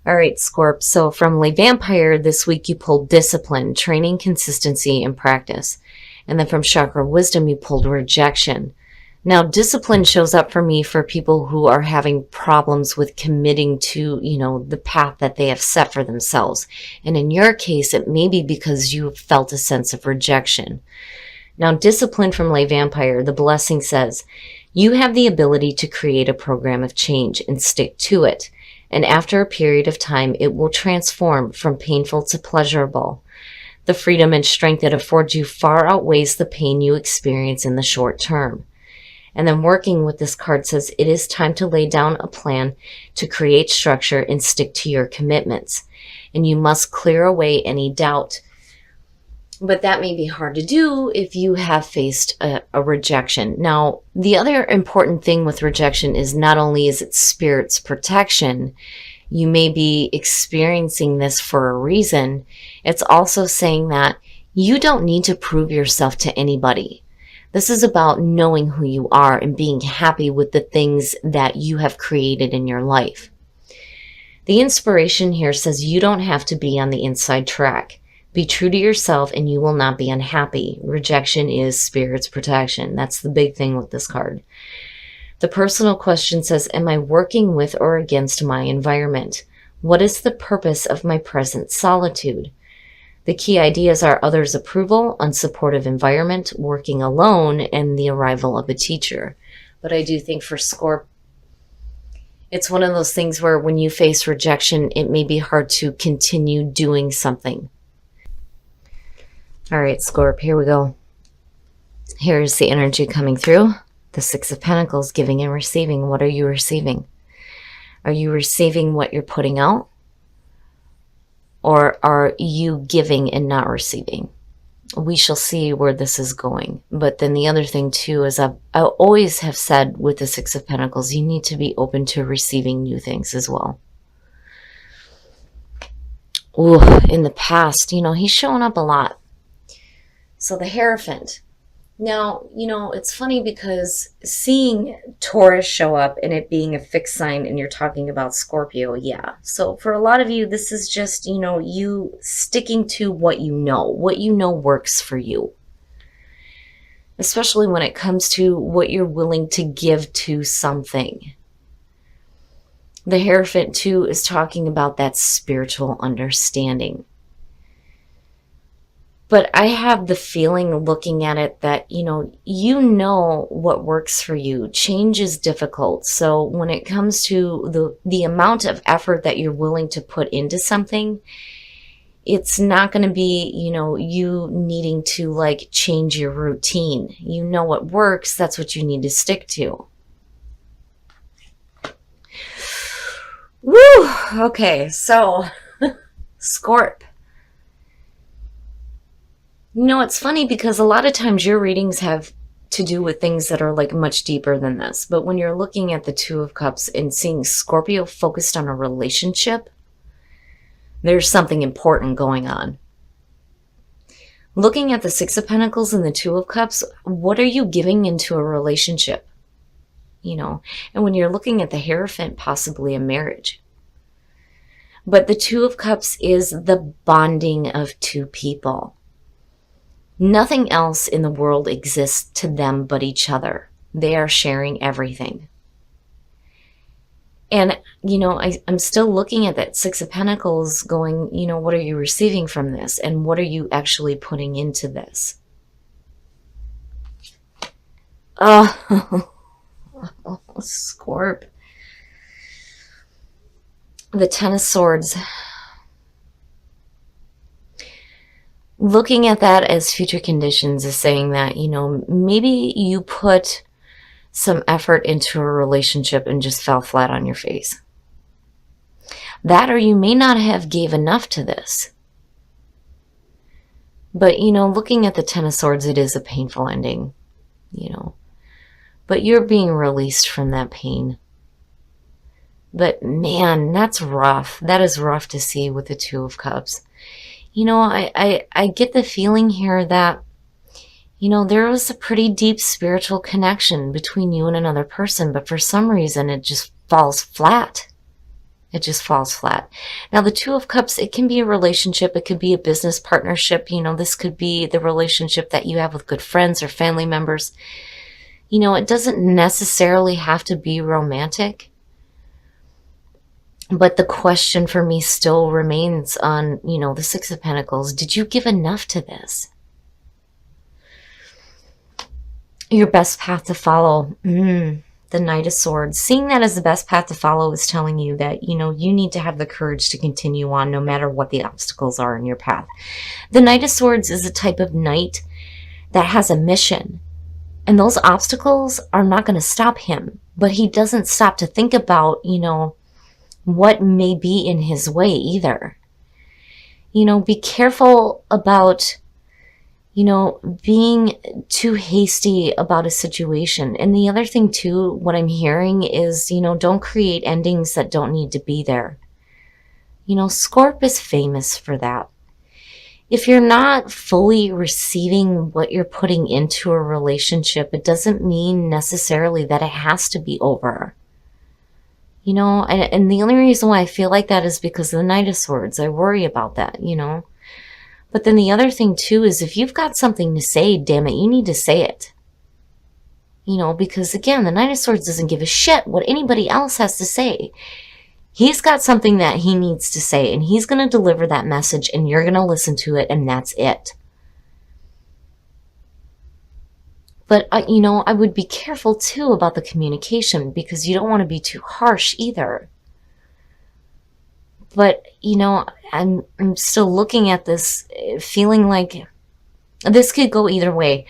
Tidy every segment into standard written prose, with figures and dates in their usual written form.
All right, Scorp. So from Le Vampire this week, you pulled discipline, training, consistency, and practice. And then from Chakra Wisdom, you pulled rejection. Now, discipline shows up for me for people who are having problems with committing to, the path that they have set for themselves. And in your case, it may be because you felt a sense of rejection. Now, discipline from Le Vampire, the blessing says, you have the ability to create a program of change and stick to it. And after a period of time, it will transform from painful to pleasurable. The freedom and strength it affords you far outweighs the pain you experience in the short term. And then working with this card says it is time to lay down a plan to create structure and stick to your commitments. And you must clear away any doubt. But that may be hard to do if you have faced a rejection. Now, the other important thing with rejection is not only is it spirit's protection, you may be experiencing this for a reason. It's also saying that you don't need to prove yourself to anybody. This is about knowing who you are and being happy with the things that you have created in your life. The inspiration here says you don't have to be on the inside track. Be true to yourself and you will not be unhappy. Rejection is spirit's protection. That's the big thing with this card. The personal question says, am I working with or against my environment? What is the purpose of my present solitude? The key ideas are others' approval, unsupportive environment, working alone, and the arrival of a teacher. But I do think for Scorp, it's one of those things where when you face rejection, it may be hard to continue doing something. All right, Scorp, here we go. Here's the energy coming through. The Six of Pentacles, giving and receiving. What are you receiving? Are you receiving what you're putting out? Or are you giving and not receiving? We shall see where this is going. But then the other thing too is I always have said with the Six of Pentacles, you need to be open to receiving new things as well. Ooh, in the past, he's showing up a lot. So the Hierophant. Now, it's funny because seeing Taurus show up and it being a fixed sign and you're talking about Scorpio, yeah. So for a lot of you, this is just, you sticking to what you know works for you. Especially when it comes to what you're willing to give to something. The Hierophant too is talking about that spiritual understanding. But I have the feeling looking at it that, you know what works for you. Change is difficult. So when it comes to the amount of effort that you're willing to put into something, it's not going to be, you needing to change your routine. You know what works. That's what you need to stick to. Woo! Okay, so Scorp. It's funny because a lot of times your readings have to do with things that are much deeper than this. But when you're looking at the Two of Cups and seeing Scorpio focused on a relationship, there's something important going on. Looking at the Six of Pentacles and the Two of Cups, what are you giving into a relationship? And when you're looking at the Hierophant, possibly a marriage. But the Two of Cups is the bonding of two people. Nothing else in the world exists to them but each other. They are sharing everything. And, I'm still looking at that Six of Pentacles going, what are you receiving from this? And what are you actually putting into this? Oh, Scorp. The Ten of Swords. Looking at that as future conditions is saying that, maybe you put some effort into a relationship and just fell flat on your face. That, or you may not have gave enough to this. But, looking at the Ten of Swords, it is a painful ending, But you're being released from that pain. But man, that's rough. That is rough to see with the Two of Cups. I get the feeling here that, there was a pretty deep spiritual connection between you and another person, but for some reason it just falls flat. It just falls flat. Now, the Two of Cups, it can be a relationship. It could be a business partnership. This could be the relationship that you have with good friends or family members. It doesn't necessarily have to be romantic. But the question for me still remains on, the Six of Pentacles. Did you give enough to this? Your best path to follow. The Knight of Swords. Seeing that as the best path to follow is telling you that, you need to have the courage to continue on no matter what the obstacles are in your path. The Knight of Swords is a type of knight that has a mission. And those obstacles are not going to stop him. But he doesn't stop to think about, what may be in his way either. Be careful about being too hasty about a situation. And the other thing too, what I'm hearing is, don't create endings that don't need to be there. Scorp is famous for that. If you're not fully receiving what you're putting into a relationship, it doesn't mean necessarily that it has to be over. And the only reason why I feel like that is because of the Knight of Swords. I worry about that, But then the other thing too is if you've got something to say, damn it, you need to say it. Because again, the Knight of Swords doesn't give a shit what anybody else has to say. He's got something that he needs to say, and he's going to deliver that message, and you're going to listen to it, and that's it. But, I would be careful too about the communication because you don't want to be too harsh either. But, I'm still looking at this feeling like this could go either way.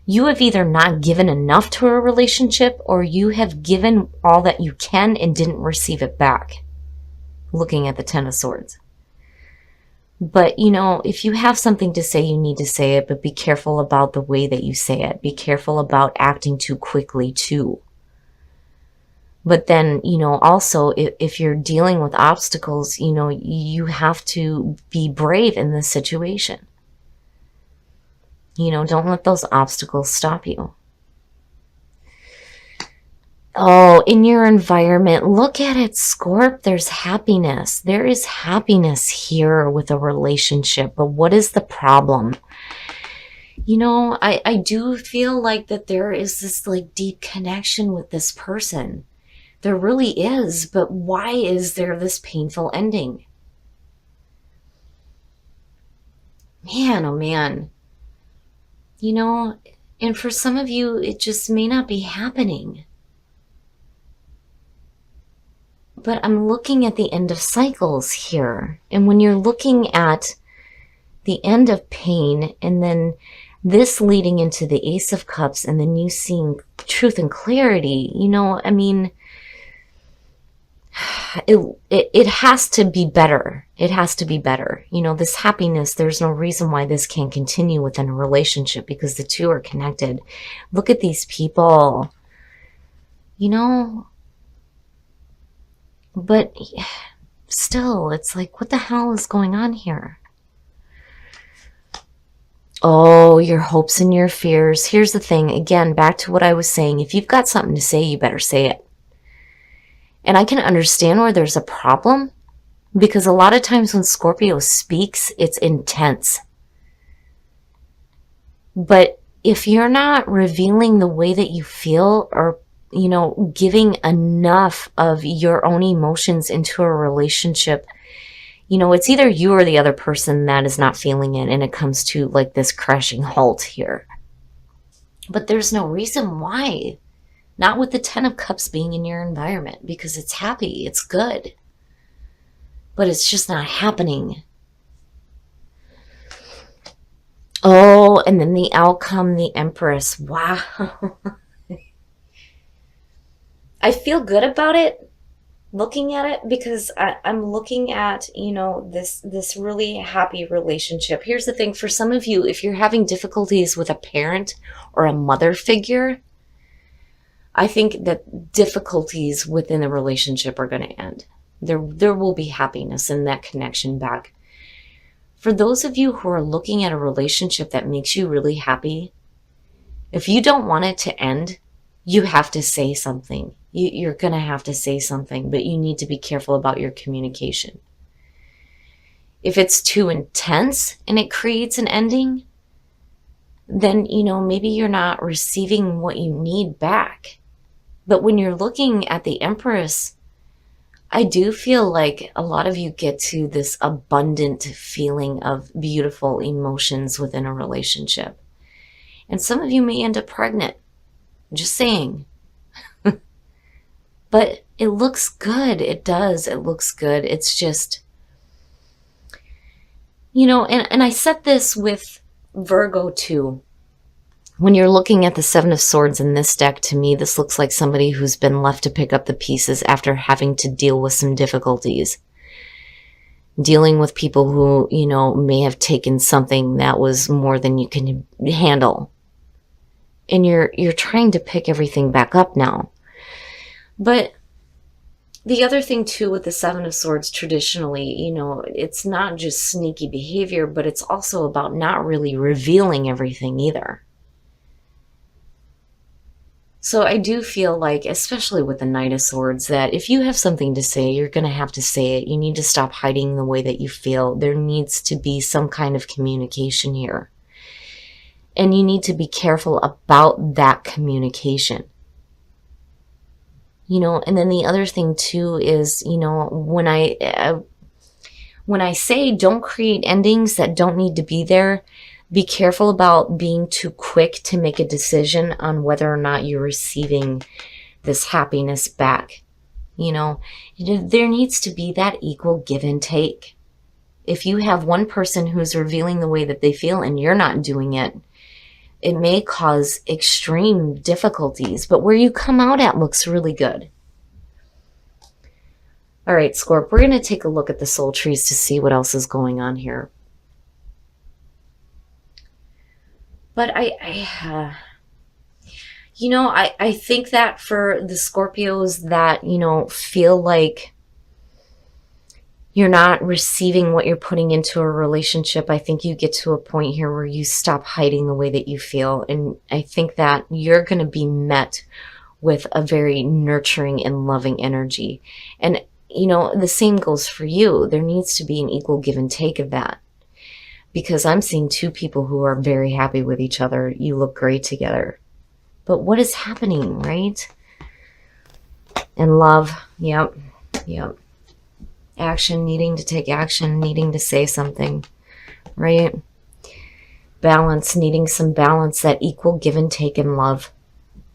You have either not given enough to a relationship or you have given all that you can and didn't receive it back. Looking at the Ten of Swords. But, if you have something to say, you need to say it, but be careful about the way that you say it. Be careful about acting too quickly too. But then, also, if you're dealing with obstacles, you have to be brave in this situation. Don't let those obstacles stop you. Oh, in your environment, look at it, Scorp. There's happiness. There is happiness here with a relationship. But what is the problem? I do feel like that there is this deep connection with this person. There really is, but why is there this painful ending? Man, oh man. And for some of you, it just may not be happening. But I'm looking at the end of cycles here. And when you're looking at the end of pain and then this leading into the Ace of Cups and then you seeing truth and clarity, it has to be better. It has to be better. This happiness, there's no reason why this can't continue within a relationship because the two are connected. Look at these people. But still, it's like, what the hell is going on here? Oh, your hopes and your fears. Here's the thing. Again, back to what I was saying. If you've got something to say, you better say it. And I can understand where there's a problem because a lot of times when Scorpio speaks, it's intense. But if you're not revealing the way that you feel or giving enough of your own emotions into a relationship, it's either you or the other person that is not feeling it, and it comes to this crashing halt here. But there's no reason why. Not with the Ten of Cups being in your environment, because it's happy, it's good. But it's just not happening. Oh, and then the outcome, the Empress. Wow. I feel good about it, looking at it, because I'm looking at, this really happy relationship. Here's the thing, for some of you, if you're having difficulties with a parent or a mother figure, I think that difficulties within the relationship are going to end. There will be happiness in that connection back. For those of you who are looking at a relationship that makes you really happy, if you don't want it to end, you have to say something. You're going to have to say something, but you need to be careful about your communication. If it's too intense and it creates an ending, then, maybe you're not receiving what you need back. But when you're looking at the Empress, I do feel like a lot of you get to this abundant feeling of beautiful emotions within a relationship. And some of you may end up pregnant. Just saying. But it looks good. It does. It looks good. It's just, and I said this with Virgo too. When you're looking at the Seven of Swords in this deck, to me, this looks like somebody who's been left to pick up the pieces after having to deal with some difficulties. Dealing with people who, may have taken something that was more than you can handle. And you're trying to pick everything back up now. But the other thing too with the Seven of Swords traditionally, it's not just sneaky behavior, but it's also about not really revealing everything either. So I do feel like, especially with the Knight of Swords, that if you have something to say, you're going to have to say it. You need to stop hiding the way that you feel. There needs to be some kind of communication here. And you need to be careful about that communication. And then the other thing too is, when I say don't create endings that don't need to be there, be careful about being too quick to make a decision on whether or not you're receiving this happiness back. There needs to be that equal give and take. If you have one person who's revealing the way that they feel and you're not doing it, it may cause extreme difficulties, but where you come out at looks really good. All right, Scorp, we're going to take a look at the soul trees to see what else is going on here. But I think that for the Scorpios that, feel like you're not receiving what you're putting into a relationship, I think you get to a point here where you stop hiding the way that you feel. And I think that you're going to be met with a very nurturing and loving energy. And, the same goes for you. There needs to be an equal give and take of that. Because I'm seeing two people who are very happy with each other. You look great together. But what is happening, right? And love, yep. Action, needing to take action, needing to say something, right? Balance, needing some balance, that equal give and take in love.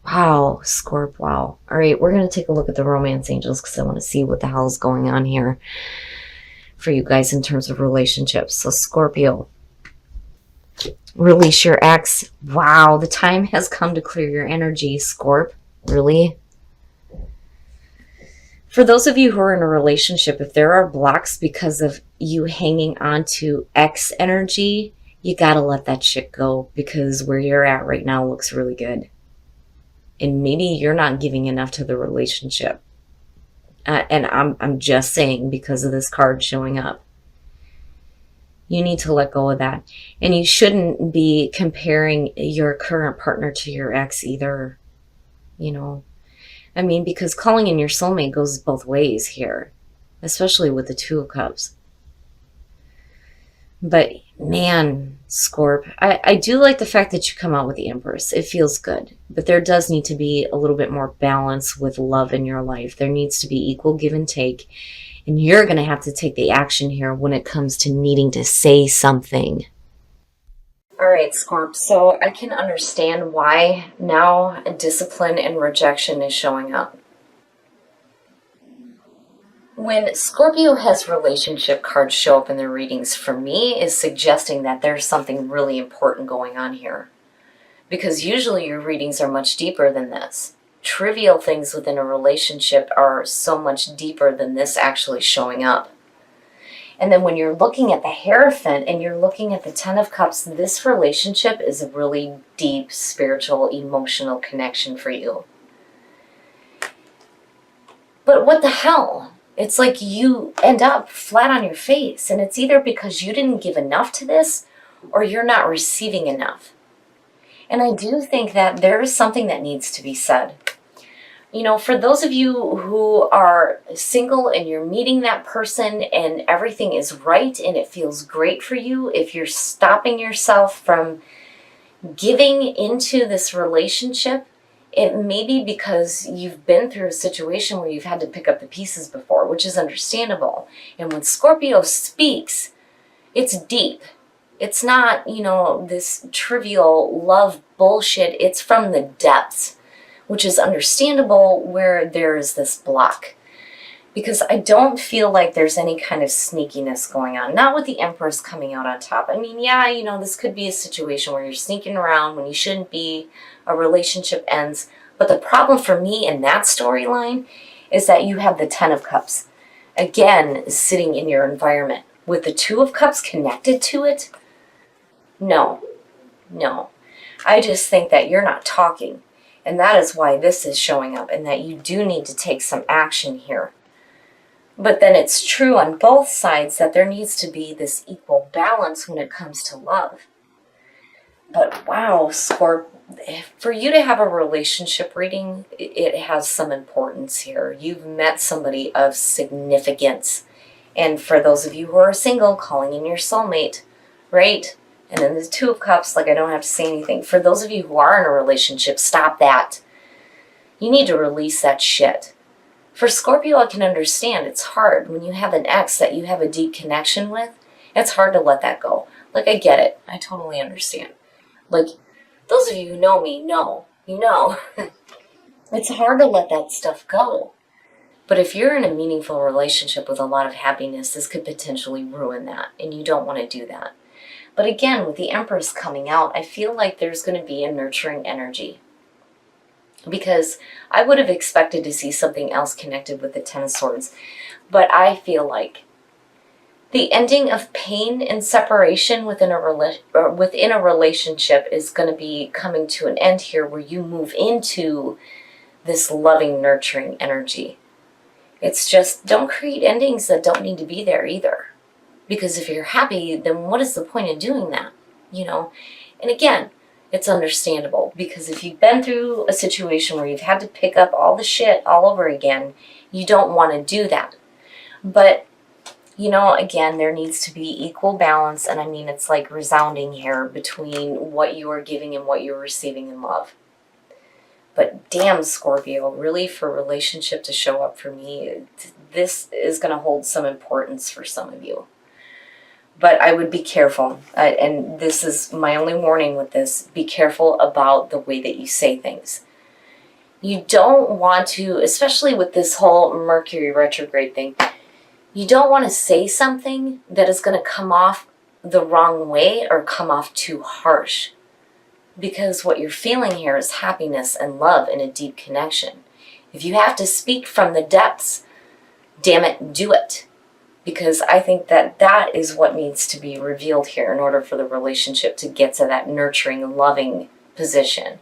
Wow, Scorp, wow. All right, we're going to take a look at the romance angels because I want to see what the hell is going on here for you guys in terms of relationships. So Scorpio, release your ex. Wow, the time has come to clear your energy, Scorp. Really? For those of you who are in a relationship, if there are blocks because of you hanging on to ex energy, you got to let that shit go, because where you're at right now looks really good. And maybe you're not giving enough to the relationship. And I'm just saying, because of this card showing up. You need to let go of that. And you shouldn't be comparing your current partner to your ex either. Because calling in your soulmate goes both ways here. Especially with the Two of Cups. But man, Scorp, I do like the fact that you come out with the Empress. It feels good. But there does need to be a little bit more balance with love in your life. There needs to be equal give and take. And you're going to have to take the action here when it comes to needing to say something. All right, Scorp. So I can understand why now discipline and rejection is showing up. When Scorpio has relationship cards show up in their readings, for me, is suggesting that there's something really important going on here. Because usually your readings are much deeper than this. Trivial things within a relationship are so much deeper than this actually showing up. And then when you're looking at the Hierophant and you're looking at the Ten of Cups, this relationship is a really deep spiritual, emotional connection for you. But what the hell? It's like you end up flat on your face, and it's either because you didn't give enough to this or you're not receiving enough. And I do think that there is something that needs to be said. For those of you who are single and you're meeting that person and everything is right and it feels great for you, if you're stopping yourself from giving into this relationship, it may be because you've been through a situation where you've had to pick up the pieces before, which is understandable. And when Scorpio speaks, it's deep. It's not, this trivial love bullshit. It's from the depths, which is understandable where there is this block. Because I don't feel like there's any kind of sneakiness going on. Not with the Empress coming out on top. I mean, yeah, this could be a situation where you're sneaking around when you shouldn't be, a relationship ends. But the problem for me in that storyline is that you have the Ten of Cups, again, sitting in your environment. With the Two of Cups connected to it, no. I just think that you're not talking. And that is why this is showing up, and that you do need to take some action here. But then it's true on both sides that there needs to be this equal balance when it comes to love. But wow, Scorp, for you to have a relationship reading, it has some importance here. You've met somebody of significance. And for those of you who are single, calling in your soulmate, right? And then the Two of Cups, like I don't have to say anything. For those of you who are in a relationship, stop that. You need to release that shit. For Scorpio, I can understand it's hard when you have an ex that you have a deep connection with. It's hard to let that go. Like, I get it. I totally understand. Like, those of you who know me know. It's hard to let that stuff go. But if you're in a meaningful relationship with a lot of happiness, this could potentially ruin that, and you don't want to do that. But again, with the Empress coming out, I feel like there's going to be a nurturing energy. Because I would have expected to see something else connected with the Ten of Swords. But I feel like the ending of pain and separation within a relationship is going to be coming to an end here, where you move into this loving, nurturing energy. It's just, don't create endings that don't need to be there either. Because if you're happy, then what is the point of doing that? And again, it's understandable, because if you've been through a situation where you've had to pick up all the shit all over again, you don't want to do that. But, again, there needs to be equal balance, and I mean, it's like resounding here between what you are giving and what you're receiving in love. But damn, Scorpio, really, for a relationship to show up for me, this is going to hold some importance for some of you. But I would be careful, and this is my only warning with this, be careful about the way that you say things. You don't want to, especially with this whole Mercury retrograde thing, you don't want to say something that is going to come off the wrong way or come off too harsh. Because what you're feeling here is happiness and love and a deep connection. If you have to speak from the depths, damn it, do it. Because I think that that is what needs to be revealed here in order for the relationship to get to that nurturing, loving position.